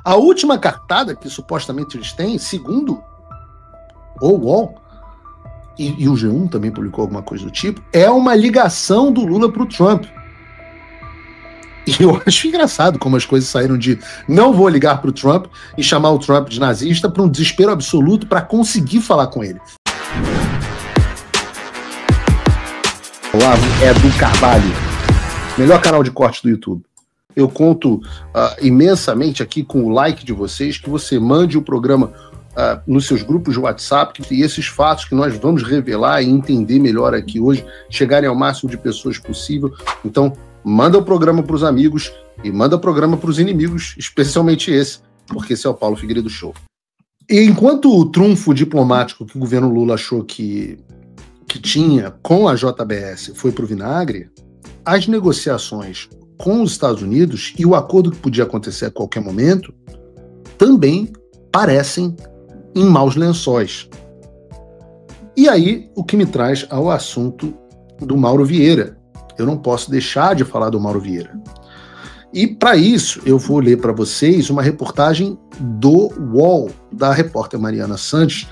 A última cartada que supostamente eles têm, segundo o UOL, e o G1 também publicou alguma coisa do tipo, é uma ligação do Lula para o Trump. E eu acho engraçado como as coisas saíram de não vou ligar para o Trump e chamar o Trump de nazista para um desespero absoluto para conseguir falar com ele. Olá, Edu Carvalho, melhor canal de corte do YouTube. Eu conto imensamente aqui com o like de vocês, que você mande o programa nos seus grupos de WhatsApp, que esses fatos que nós vamos revelar e entender melhor aqui hoje chegarem ao máximo de pessoas possível. Então, manda o programa para os amigos e manda o programa para os inimigos, especialmente esse, porque esse é o Paulo Figueiredo Show. E enquanto o trunfo diplomático que o governo Lula achou que tinha com a JBS foi para o vinagre, as negociações com os Estados Unidos e o acordo que podia acontecer a qualquer momento também parecem em maus lençóis. E aí, o que me traz ao assunto do Mauro Vieira. Eu não posso deixar de falar do Mauro Vieira. E para isso, eu vou ler para vocês uma reportagem do UOL, da repórter Mariana Santos,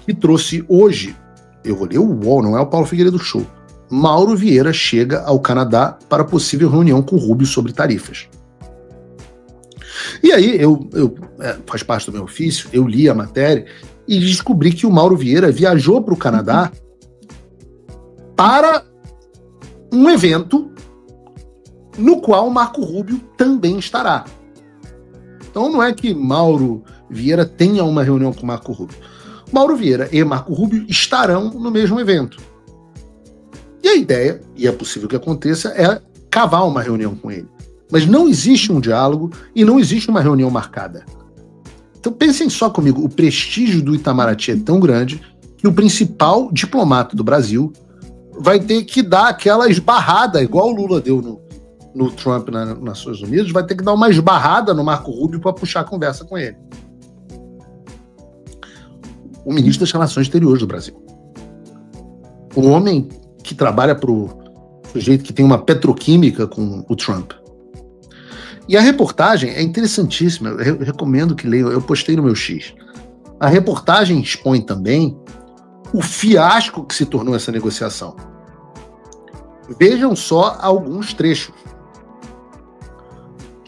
que trouxe hoje. Eu vou ler o UOL, não é o Paulo Figueiredo Show. Mauro Vieira chega ao Canadá para possível reunião com Rubio sobre tarifas. E aí, faz parte do meu ofício, eu li a matéria e descobri que o Mauro Vieira viajou para o Canadá para um evento no qual Marco Rubio também estará. Então não é que Mauro Vieira tenha uma reunião com Marco Rubio. Mauro Vieira e Marco Rubio estarão no mesmo evento. E a ideia, e é possível que aconteça, é cavar uma reunião com ele. Mas não existe um diálogo e não existe uma reunião marcada. Então pensem só comigo, o prestígio do Itamaraty é tão grande que o principal diplomata do Brasil vai ter que dar aquela esbarrada, igual o Lula deu no Trump nas Nações Unidas, vai ter que dar uma esbarrada no Marco Rubio para puxar a conversa com ele. O ministro das Relações Exteriores do Brasil. O homem que trabalha para o sujeito que tem uma petroquímica com o Trump. E a reportagem é interessantíssima, eu recomendo que leiam, eu postei no meu X. A reportagem expõe também o fiasco que se tornou essa negociação. Vejam só alguns trechos.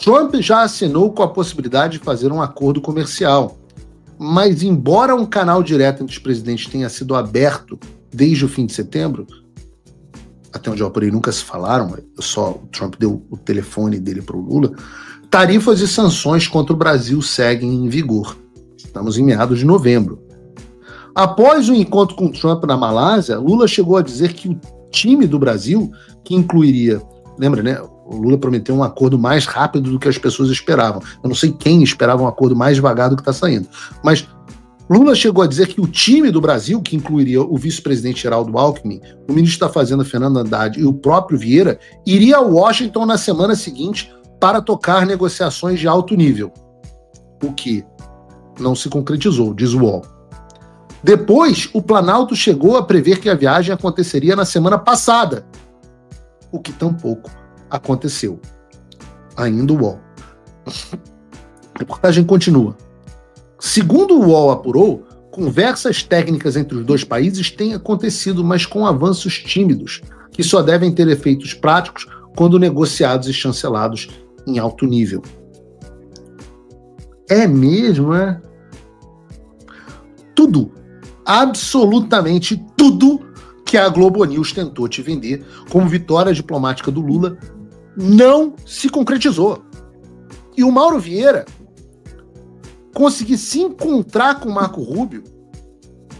Trump já assinou com a possibilidade de fazer um acordo comercial, mas embora um canal direto entre os presidentes tenha sido aberto desde o fim de setembro, até onde eu apurei nunca se falaram, o Trump deu o telefone dele para o Lula, tarifas e sanções contra o Brasil seguem em vigor. Estamos em meados de novembro. Após o encontro com Trump na Malásia, Lula chegou a dizer que o time do Brasil, que incluiria, lembra, né? O Lula prometeu um acordo mais rápido do que as pessoas esperavam. Eu não sei quem esperava um acordo mais devagar do que está saindo. Mas Lula chegou a dizer que o time do Brasil, que incluiria o vice-presidente Geraldo Alckmin, o ministro da Fazenda Fernando Haddad e o próprio Vieira, iria a Washington na semana seguinte para tocar negociações de alto nível. O que não se concretizou, diz o UOL. Depois, o Planalto chegou a prever que a viagem aconteceria na semana passada, o que tampouco aconteceu. Ainda o UOL. A reportagem continua. Segundo o UOL apurou, conversas técnicas entre os dois países têm acontecido, mas com avanços tímidos, que só devem ter efeitos práticos quando negociados e chancelados em alto nível. É mesmo, é? Tudo, absolutamente tudo que a Globo News tentou te vender como vitória diplomática do Lula não se concretizou. E o Mauro Vieira conseguir se encontrar com o Marco Rubio,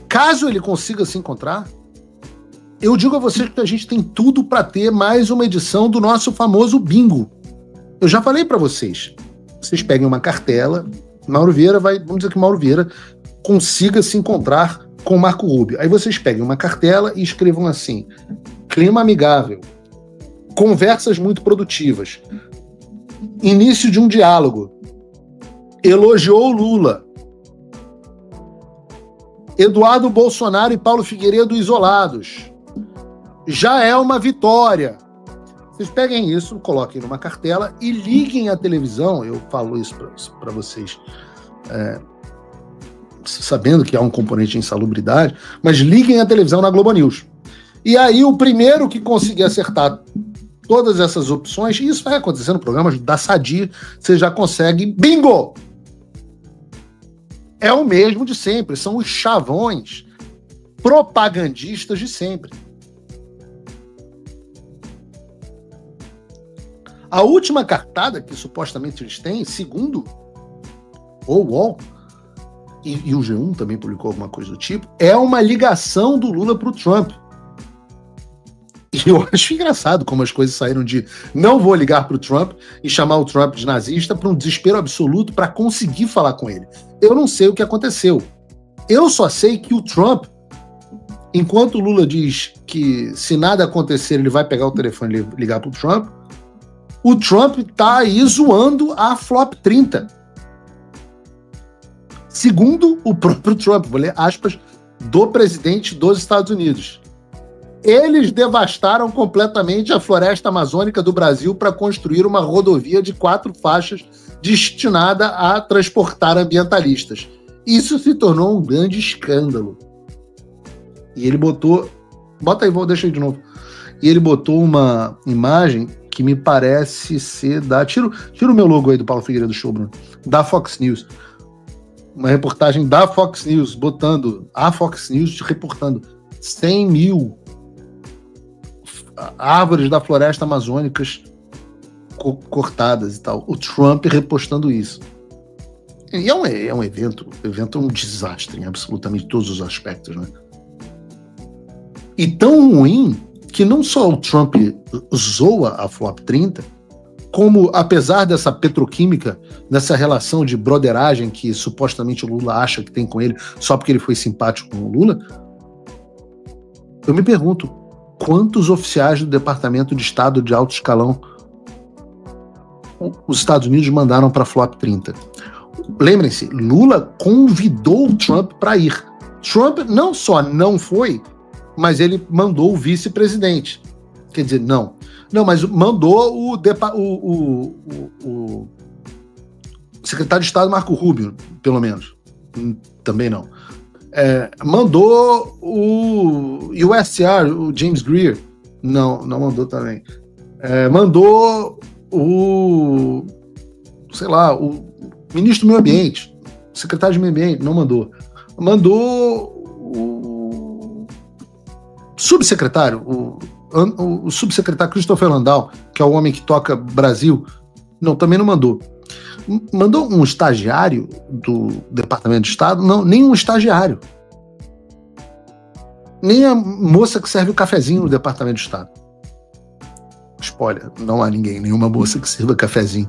caso ele consiga se encontrar, eu digo a vocês que a gente tem tudo para ter mais uma edição do nosso famoso bingo. Eu já falei para vocês. Vocês peguem uma cartela, Mauro Vieira vamos dizer que Mauro Vieira consiga se encontrar com o Marco Rubio. Aí vocês peguem uma cartela e escrevam assim: clima amigável, conversas muito produtivas, início de um diálogo, elogiou Lula, Eduardo Bolsonaro e Paulo Figueiredo isolados, já é uma vitória, Vocês peguem isso, coloquem numa cartela e liguem a televisão. Eu falo isso para vocês, sabendo que há um componente de insalubridade, mas liguem a televisão na Globo News. E aí o primeiro que conseguir acertar todas essas opções, e isso vai acontecer no programa da Sadia, você já consegue, bingo! É o mesmo de sempre, são os chavões propagandistas de sempre. A última cartada que supostamente eles têm, segundo o UOL, e o G1 também publicou alguma coisa do tipo, é uma ligação do Lula para o Trump. E eu acho engraçado como as coisas saíram de não vou ligar para o Trump e chamar o Trump de nazista para um desespero absoluto para conseguir falar com ele. Eu não sei o que aconteceu. Eu só sei que o Trump, enquanto o Lula diz que se nada acontecer ele vai pegar o telefone e ligar para o Trump tá aí zoando a Flop 30. Segundo o próprio Trump, vou ler aspas do presidente dos Estados Unidos. Eles devastaram completamente a floresta amazônica do Brasil para construir uma rodovia de 4 faixas destinada a transportar ambientalistas. Isso se tornou um grande escândalo. E ele botou... Bota aí, deixa aí de novo. E ele botou uma imagem que me parece ser da... Tira o meu logo aí do Paulo Figueiredo Show, Bruno. Da Fox News. Uma reportagem da Fox News, botando a Fox News reportando 100 mil árvores da floresta amazônica cortadas e tal. O Trump repostando isso. E é um evento um desastre em absolutamente todos os aspectos, né? E tão ruim que não só o Trump zoa a Flop 30, como, apesar dessa petroquímica, dessa relação de broderagem que supostamente o Lula acha que tem com ele só porque ele foi simpático com o Lula, eu me pergunto, quantos oficiais do Departamento de Estado de alto escalão os Estados Unidos mandaram para a Flop 30? Lembrem-se, Lula convidou o Trump para ir. Trump não só não foi, mas ele mandou o vice-presidente. Quer dizer, não, mas mandou o secretário de Estado Marco Rubio, pelo menos. Também não. Mandou o USR, o James Greer. Não mandou também. Mandou o ministro do Meio Ambiente, o secretário de Meio Ambiente, não mandou. Mandou o subsecretário, o subsecretário Christopher Landau, que é o homem que toca Brasil, também não mandou. Mandou um estagiário do Departamento de Estado? Não, nem um estagiário. Nem a moça que serve o cafezinho no Departamento de Estado. Spoiler, não há nenhuma moça que sirva cafezinho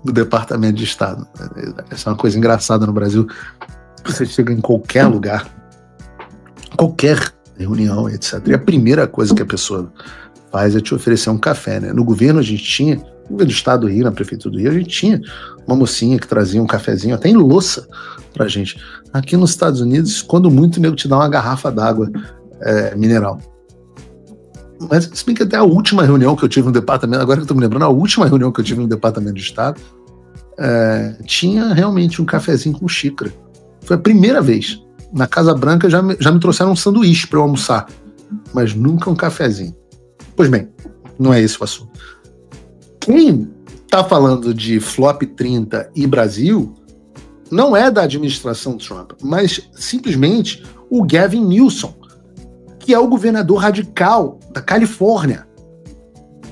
no Departamento de Estado. Essa é uma coisa engraçada no Brasil. Você chega em qualquer lugar, qualquer reunião, etc. E a primeira coisa que a pessoa faz é te oferecer um café, né? No governo a gente tinha, no governo do Estado do Rio, na Prefeitura do Rio, a gente tinha uma mocinha que trazia um cafezinho, até em louça, pra gente. Aqui nos Estados Unidos, quando muito, o nego te dá uma garrafa d'água mineral. Mas se bem que até a última reunião que eu tive no departamento, agora que eu tô me lembrando, a última reunião que eu tive no Departamento de Estado, tinha realmente um cafezinho com xícara. Foi a primeira vez. Na Casa Branca já me trouxeram um sanduíche para eu almoçar, mas nunca um cafezinho. Pois bem, não é esse o assunto. Quem está falando de Flop 30 e Brasil não é da administração Trump, mas simplesmente o Gavin Newsom, que é o governador radical da Califórnia.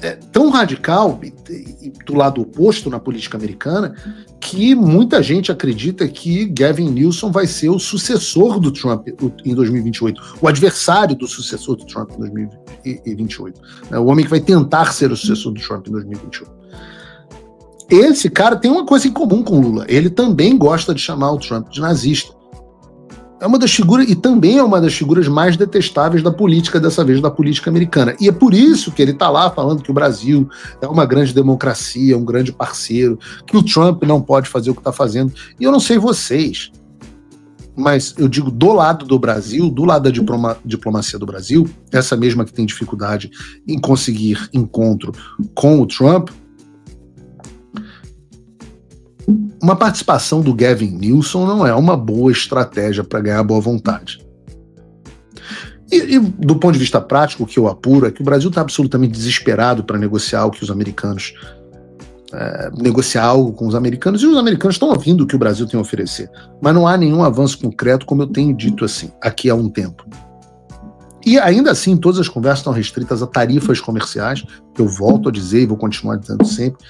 É tão radical, e do lado oposto na política americana, que muita gente acredita que Gavin Newsom vai ser o sucessor do Trump em 2028, o adversário do sucessor do Trump em 2028, o homem que vai tentar ser o sucessor do Trump em 2028. Esse cara tem uma coisa em comum com o Lula, ele também gosta de chamar o Trump de nazista. É uma das figuras, e também é uma das figuras mais detestáveis da política, dessa vez da política americana. E é por isso que ele está lá falando que o Brasil é uma grande democracia, um grande parceiro, que o Trump não pode fazer o que está fazendo. E eu não sei vocês, mas eu digo do lado do Brasil, do lado da diplomacia do Brasil, essa mesma que tem dificuldade em conseguir encontro com o Trump, uma participação do Gavin Newsom não é uma boa estratégia para ganhar boa vontade. E do ponto de vista prático, o que eu apuro é que o Brasil está absolutamente desesperado para negociar o que os americanos negociar algo com os americanos, e os americanos estão ouvindo o que o Brasil tem a oferecer, mas não há nenhum avanço concreto, como eu tenho dito assim, aqui há um tempo. E ainda assim, todas as conversas estão restritas a tarifas comerciais, que eu volto a dizer e vou continuar dizendo sempre,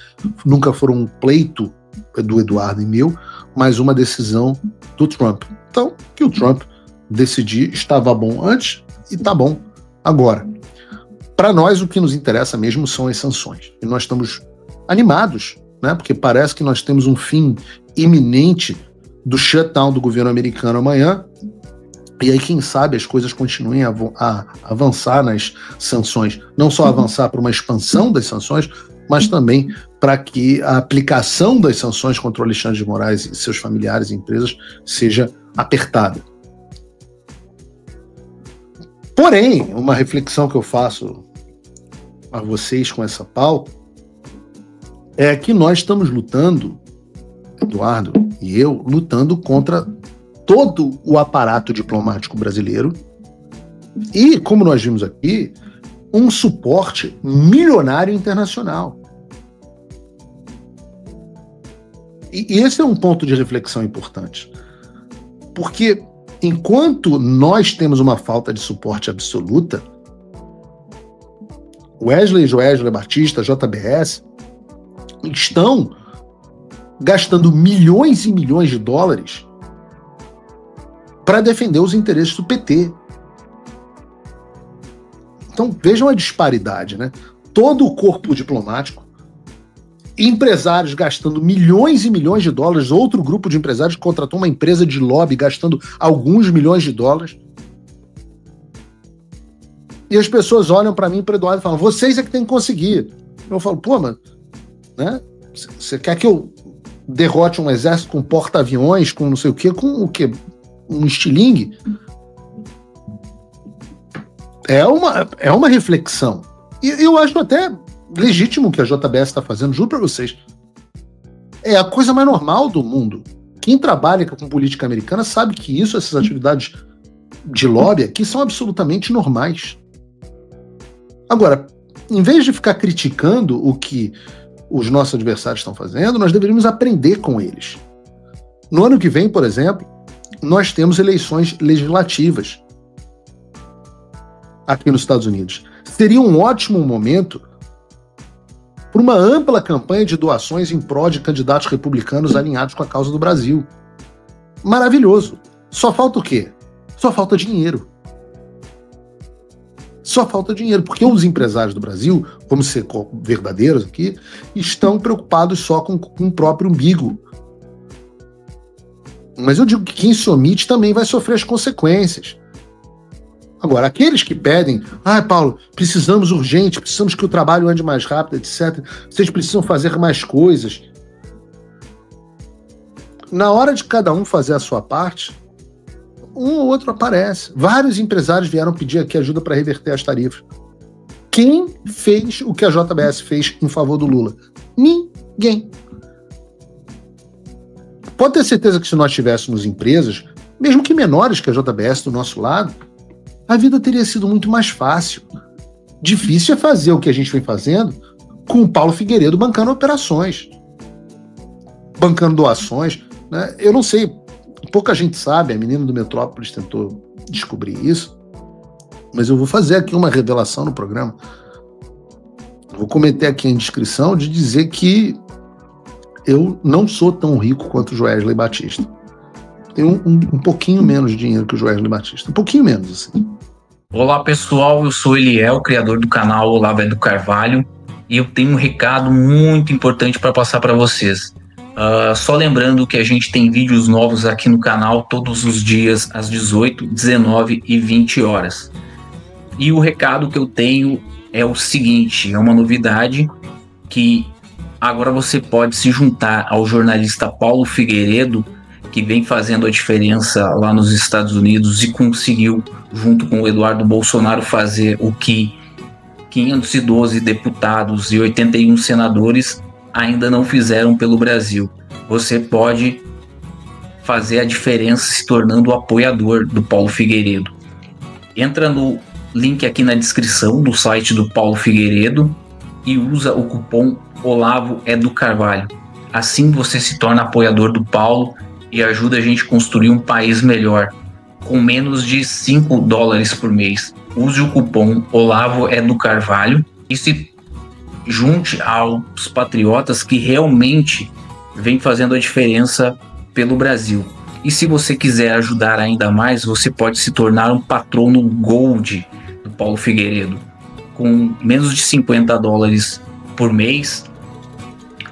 nunca foram um pleito do Eduardo e meu, mas uma decisão do Trump. Então, que o Trump decidir estava bom antes e está bom agora. Para nós, o que nos interessa mesmo são as sanções. E nós estamos animados, né? Porque parece que nós temos um fim iminente do shutdown do governo americano amanhã, e aí quem sabe as coisas continuem a avançar nas sanções, não só avançar para uma expansão das sanções, mas também para que a aplicação das sanções contra o Alexandre de Moraes e seus familiares e empresas seja apertada. Porém, uma reflexão que eu faço a vocês com essa pauta é que nós estamos lutando, Eduardo e eu, lutando contra todo o aparato diplomático brasileiro e, como nós vimos aqui, um suporte milionário internacional. E esse é um ponto de reflexão importante. Porque enquanto nós temos uma falta de suporte absoluta, Wesley Batista, JBS, estão gastando milhões e milhões de dólares para defender os interesses do PT. Então vejam a disparidade, né? Todo o corpo diplomático, empresários gastando milhões e milhões de dólares, outro grupo de empresários contratou uma empresa de lobby gastando alguns milhões de dólares. E as pessoas olham para mim e para o Eduardo e falam, vocês é que tem que conseguir. Eu falo, pô, mano, né? Você quer que eu derrote um exército com porta-aviões, com não sei o quê, com o quê? Um estilingue? É uma reflexão. E eu acho até legítimo o que a JBS está fazendo, juro para vocês. É a coisa mais normal do mundo. Quem trabalha com política americana sabe que essas atividades de lobby aqui são absolutamente normais. Agora, em vez de ficar criticando o que os nossos adversários estão fazendo, nós deveríamos aprender com eles. No ano que vem, por exemplo, nós temos eleições legislativas aqui nos Estados Unidos. Seria um ótimo momento para uma ampla campanha de doações em prol de candidatos republicanos alinhados com a causa do Brasil. Maravilhoso. Só falta o quê? Só falta dinheiro. Só falta dinheiro, porque os empresários do Brasil, vamos ser verdadeiros aqui, estão preocupados só com o próprio umbigo. Mas eu digo que quem se omite também vai sofrer as consequências. Agora, aqueles que pedem, Paulo, precisamos urgente, precisamos que o trabalho ande mais rápido, etc. Vocês precisam fazer mais coisas. Na hora de cada um fazer a sua parte, um ou outro aparece. Vários empresários vieram pedir aqui ajuda para reverter as tarifas. Quem fez o que a JBS fez em favor do Lula? Ninguém. Pode ter certeza que se nós tivéssemos empresas, mesmo que menores que a JBS do nosso lado, a vida teria sido muito mais fácil. Difícil é fazer o que a gente vem fazendo com o Paulo Figueiredo bancando operações, bancando doações, né? Eu não sei, pouca gente sabe, a menina do Metrópolis tentou descobrir isso, mas eu vou fazer aqui uma revelação no programa. Vou cometer aqui a indiscrição de dizer que eu não sou tão rico quanto o Wesley Batista. Tenho um pouquinho menos de dinheiro que o Wesley Batista. Um pouquinho menos, assim. Olá, pessoal. Eu sou Eliel, criador do canal Olavo do Carvalho, e eu tenho um recado muito importante para passar para vocês. Só lembrando que a gente tem vídeos novos aqui no canal todos os dias às 18, 19 e 20 horas. E o recado que eu tenho é o seguinte, é uma novidade que agora você pode se juntar ao jornalista Paulo Figueiredo que vem fazendo a diferença lá nos Estados Unidos e conseguiu, junto com o Eduardo Bolsonaro, fazer o que 512 deputados e 81 senadores ainda não fizeram pelo Brasil. Você pode fazer a diferença se tornando apoiador do Paulo Figueiredo. Entra no link aqui na descrição do site do Paulo Figueiredo e usa o cupom Olavo é do Carvalho. Assim você se torna apoiador do Paulo e ajuda a gente a construir um país melhor, com menos de $5 por mês. Use o cupom Olavo é do Carvalho e se junte aos patriotas que realmente vêm fazendo a diferença pelo Brasil. E se você quiser ajudar ainda mais, você pode se tornar um patrono Gold do Paulo Figueiredo. Com menos de $50 por mês,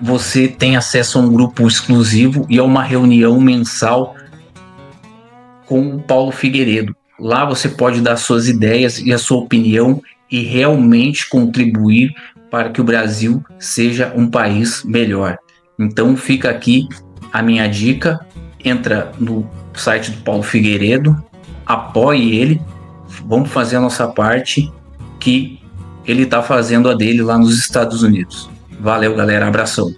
você tem acesso a um grupo exclusivo e a uma reunião mensal com o Paulo Figueiredo. Lá você pode dar suas ideias e a sua opinião e realmente contribuir para que o Brasil seja um país melhor. Então fica aqui a minha dica, entra no site do Paulo Figueiredo, apoie ele, vamos fazer a nossa parte, que ele está fazendo a dele lá nos Estados Unidos. Valeu, galera, abração.